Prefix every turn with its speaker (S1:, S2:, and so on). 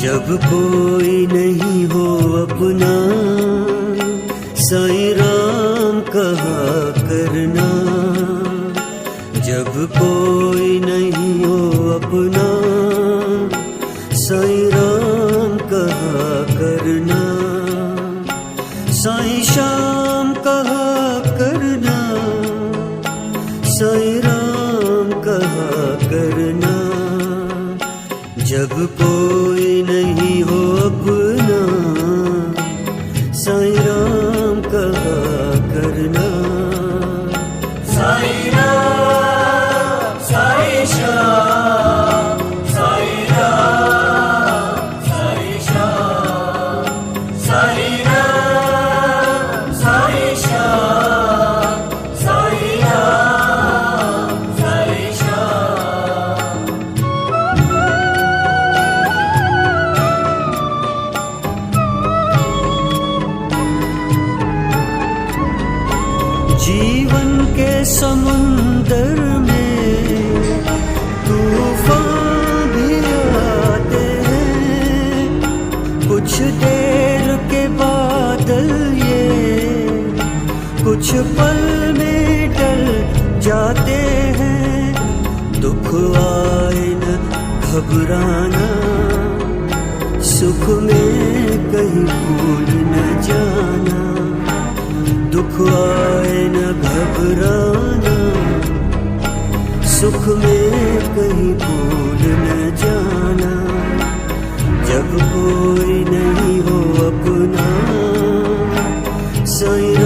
S1: जब कोई नहीं हो अपना साईं राम कहा करना। जब कोई नहीं हो अपना साईं राम कहा करना। साईं श्याम कहा करना, साईं राम कहा करना। जब कोई नहीं हो अपना साईं राम कहा करना। साईं राम, साईं श्याम, साईं राम, साईं श्याम, साईं राम, साईं श्याम, साईं राम, साईं श्याम। जीवन के समुंदर में तूफान भी आते हैं। कुछ देर के बादल ये कुछ पल में टल जाते हैं। दुख आए न घबराना, सुख में कहीं भूल न जाना। दुख आए न घबराना, सुख में कहीं भूल न जाना। जब कोई नहीं हो अपना साईं